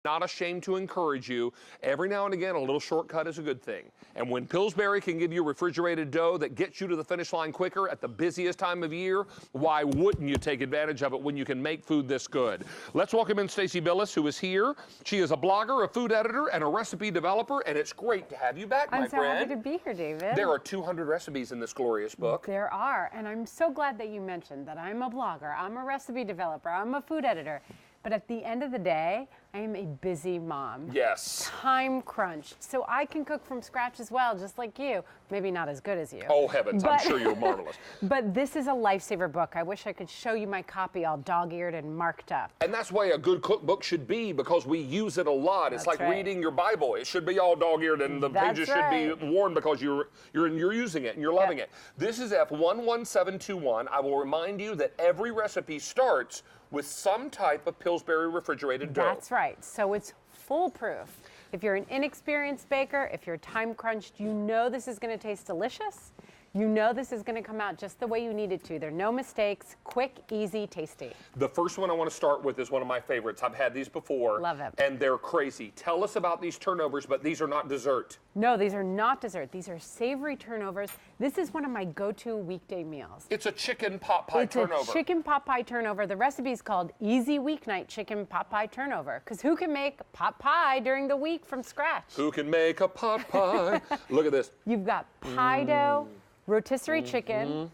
Not ashamed to encourage you. Every now and again, a little shortcut is a good thing. And when Pillsbury can give you refrigerated dough that gets you to the finish line quicker at the busiest time of year, why wouldn't you take advantage of it when you can make food this good? Let's welcome in Stacey Billis, who is here. She is a blogger, a food editor, and a recipe developer, and it's great to have you back, my friend. I'm so happy to be here, David. There are 200 recipes in this glorious book. There are, and I'm so glad that you mentioned that I'm a blogger, I'm a recipe developer, I'm a food editor. But at the end of the day, I am a busy mom. Yes. Time crunched. So I can cook from scratch as well, just like you. Maybe not as good as you. Oh, heavens, I'm sure you're marvelous. But this is a lifesaver book. I wish I could show you my copy all dog-eared and marked up. And that's why a good cookbook should be, because we use it a lot. It's like reading your Bible. It should be all dog-eared, and the pages should be worn because you're using it and you're loving it. This is F11721. I will remind you that every recipe starts with some type of Pillsbury refrigerated dough. That's right. So it's foolproof. If you're an inexperienced baker, if you're time crunched, you know this is going to taste delicious. You know this is going to come out just the way you need it to. There are no mistakes. Quick, easy, tasty. The first one I want to start with is one of my favorites. I've had these before. Love it. And they're crazy. Tell us about these turnovers, but these are not dessert. No, these are not dessert. These are savory turnovers. This is one of my go-to weekday meals. It's a chicken pot pie turnover. It's a chicken pot pie turnover. The recipe is called Easy Weeknight Chicken Pot Pie Turnover. Because who can make pot pie during the week from scratch? Who can make a pot pie? Look at this. You've got pie dough, rotisserie chicken,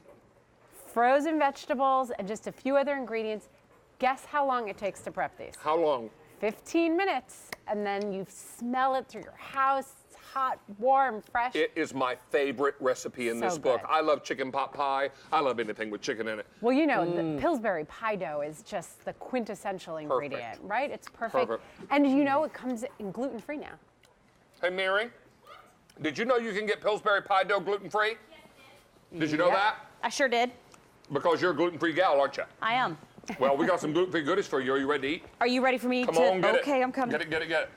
frozen vegetables, and just a few other ingredients. Guess how long it takes to prep these? How long? 15 minutes. And then you smell it through your house. It's hot, warm, fresh. It is my favorite recipe in this book. I love chicken pot pie. I love anything with chicken in it. Well, you know, the Pillsbury pie dough is just the quintessential ingredient, right? It's perfect. And you know, it comes in gluten-free now. Hey, Mary, did you know you can get Pillsbury pie dough gluten-free? Did you know that? I sure did. Because you're a gluten-free gal, aren't you? I am. Well, we got some gluten-free goodies for you. Are you ready to eat? Are you ready for me Come on, get it. Okay, I'm coming. Get it.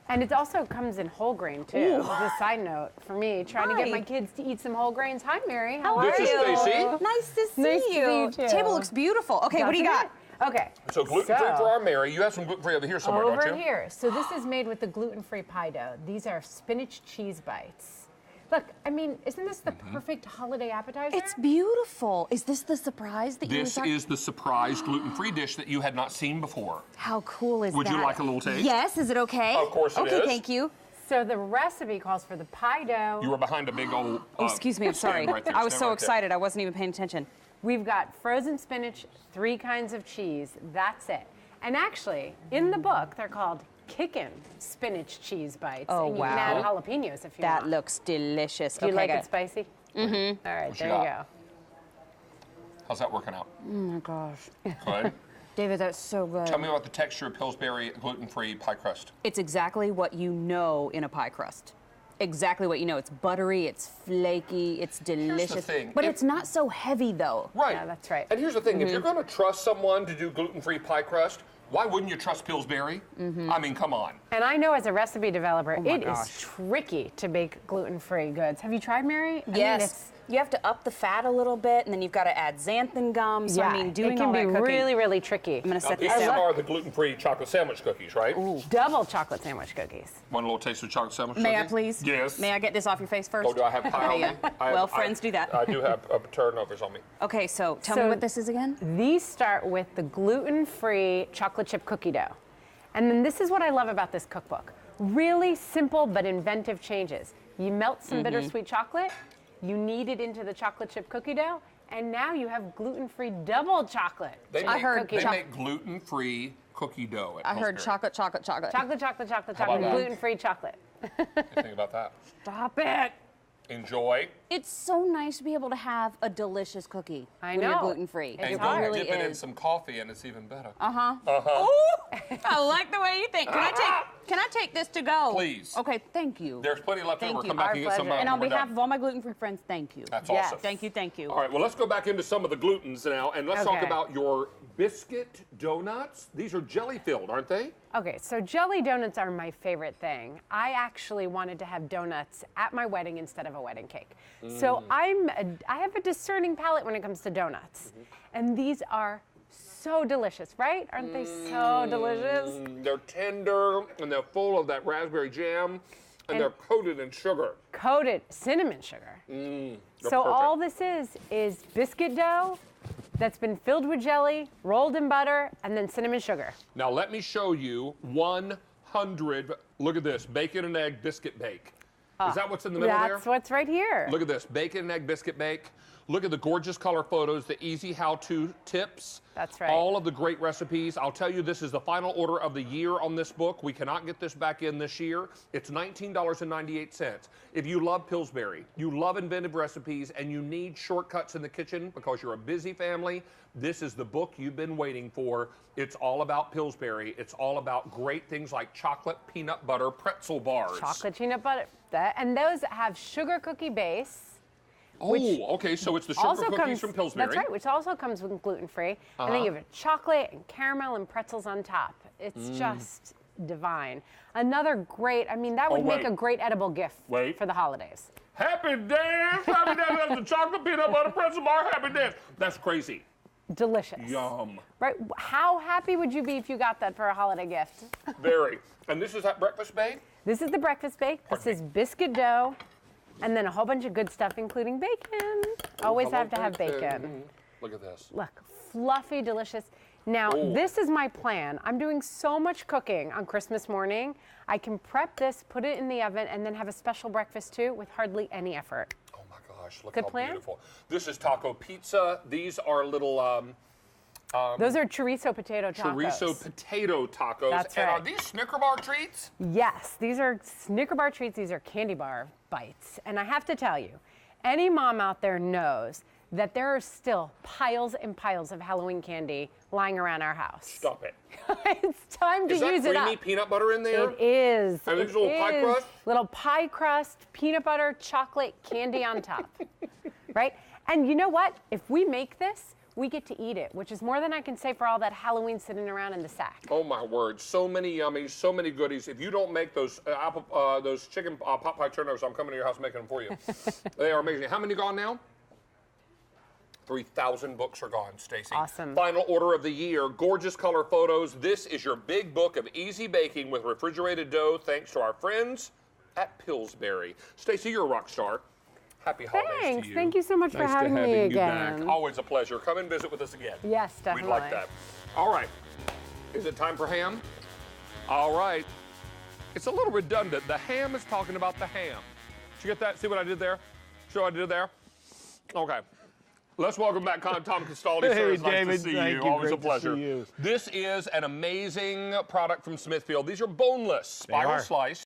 And it also comes in whole grain, too. As a side note, for me, trying to get my kids to eat some whole grains. Hi, Mary. How are you? This is Stacey. Nice to see Nice to you. see you, too. Table looks beautiful. Okay, what do you got? Okay. So gluten-free for our Mary. You have some gluten-free over here somewhere, don't you? Over here. So this is made with the gluten-free pie dough. These are spinach cheese bites. Look, I mean, isn't this the perfect holiday appetizer? It's beautiful. Is this the surprise that you were talking? This is the surprise gluten-free dish that you had not seen before. How cool is that? Would you like a little taste? Yes, is it okay? Of course it is. Okay, thank you. So the recipe calls for the pie dough. You were behind a big old excuse me, I'm sorry. right there, I was so right excited, I wasn't even paying attention. We've got frozen spinach, 3 kinds of cheese. That's it. And actually, in the book, they're called Kickin' spinach cheese bites. Oh, and you wow. can add jalapenos if you want. That looks delicious. Do you like it spicy? Mm-hmm. All right, What there you you got? go. How's that working out? Oh my gosh. Good. David, that's so good. Tell me about the texture of Pillsbury gluten-free pie crust. It's exactly what you know in a pie crust. Exactly what you know. It's buttery, it's flaky, it's delicious. Here's the thing. But it's not so heavy though. Right. Yeah, that's right. And here's the thing. If you're going to trust someone to do gluten-free pie crust, why wouldn't you trust Pillsbury? I mean, come on. And I know as a recipe developer, it gosh. is tricky to make gluten-free goods. Have you tried, Mary? Yes. You have to up the fat a little bit, and then you've got to add xanthan gum. So yeah, I mean, doing it can all be that cooking. really, really tricky. I'm gonna set These this down. are the gluten-free chocolate sandwich cookies, right? Ooh. Double chocolate sandwich cookies. Want a little taste of chocolate sandwich May I cookie? please? Yes. May I get this off your face first? Oh, do I have pie on me? Well, friends do that. I do have turnovers on me. Okay, so tell me what this is again. These start with the gluten-free chocolate chip cookie dough. And then this is what I love about this cookbook. Really simple but inventive changes. You melt some bittersweet chocolate, you knead it into the chocolate chip cookie dough, and now you have gluten-free double chocolate. They cookie dough. make gluten-free cookie dough at I heard Pillsbury. chocolate. Chocolate, about that? gluten-free chocolate. What do you think about that? Stop it. Enjoy. It's so nice to be able to have a delicious cookie I when you're know. gluten-free. It's And hard. you really dip it in is. some coffee, and it's even better. Ooh, I like the way you think. Can I take this to go? Please. Okay, thank you. There's plenty left Thank over. you. Come back Our and get some pleasure. And on when we're behalf done. of all my gluten-free friends, thank you. That's Yes. awesome. Thank you. All right, well, let's go back into some of the glutens now, and let's talk Okay. about your Biscuit Donuts. These are jelly-filled, aren't they? Okay, so jelly donuts are my favorite thing. I actually wanted to have donuts at my wedding instead of a wedding cake. So I have a discerning palate when it comes to donuts. And these are so delicious, right? Aren't they so delicious? They're tender and they're full of that raspberry jam and they're coated in sugar. Coated cinnamon sugar. So all this is biscuit dough that's been filled with jelly, rolled in butter, and then cinnamon sugar. Now let me show you 100, look at this, bacon and egg biscuit bake. Is that what's in the middle there? That's what's right here. Look at this, bacon and egg biscuit bake. Look at the gorgeous color photos, the easy how-to tips. That's right. All of the great recipes. I'll tell you, this is the final order of the year on this book. We cannot get this back in this year. It's $19.98. If you love Pillsbury, you love inventive recipes, and you need shortcuts in the kitchen because you're a busy family, this is the book you've been waiting for. It's all about Pillsbury. It's all about great things like chocolate peanut butter pretzel bars. Chocolate peanut butter, and those have sugar cookie base. Oh, okay, so it's the sugar cookies from Pillsbury. That's right, which also comes with gluten-free. And then you have chocolate and caramel and pretzels on top. It's just divine. Another great, I mean, that would make a great edible gift for the holidays. Happy dance, happy dance, that's the chocolate peanut butter pretzel bar, happy dance. That's crazy. Delicious. Yum. Right, how happy would you be if you got that for a holiday gift? Very. And this is that breakfast bake? This is the breakfast bake. This is biscuit dough. And then a whole bunch of good stuff, including bacon. Always have to have bacon. Look at this. Look, fluffy, delicious. Now, this is my plan. I'm doing so much cooking on Christmas morning. I can prep this, put it in the oven, and then have a special breakfast too with hardly any effort. Oh my gosh, look Good how plan? beautiful. This is taco pizza. These are little Those are chorizo potato tacos. chorizo potato tacos. That's And right. are these Snicker bar treats? Yes, these are Snicker bar treats. These are candy bar bites. And I have to tell you, any mom out there knows that there are still piles and piles of Halloween candy lying around our house. Stop it. It's time to Is that use it up. creamy peanut butter in there? It is. And there's a little pie crust? Little pie crust, peanut butter, chocolate, candy on top. Right? And you know what? If we make this, we get to eat it, which is more than I can say for all that Halloween sitting around in the sack. Oh my word! So many yummies, so many goodies. If you don't make those those chicken pot pie turnovers, I'm coming to your house making them for you. They are amazing. How many gone now? 3,000 books are gone, Stacy. Awesome. Final order of the year, gorgeous color photos. This is your big book of easy baking with refrigerated dough, thanks to our friends at Pillsbury. Stacy, you're a rock star. Happy holidays Thanks. to you. Thank you so much for Nice to having me having you again. back. Always a pleasure. Come and visit with us again. Yes, definitely. We'd like that. All right. Is it time for ham? All right. It's a little redundant. The ham is talking about the ham. Did you get that? See what I did there? See what I did there? Okay. Let's welcome back Tom Castaldi. Sir, it's David, nice to see thank you. Always a Great to pleasure. see you. This is an amazing product from Smithfield. These are boneless, spiral sliced.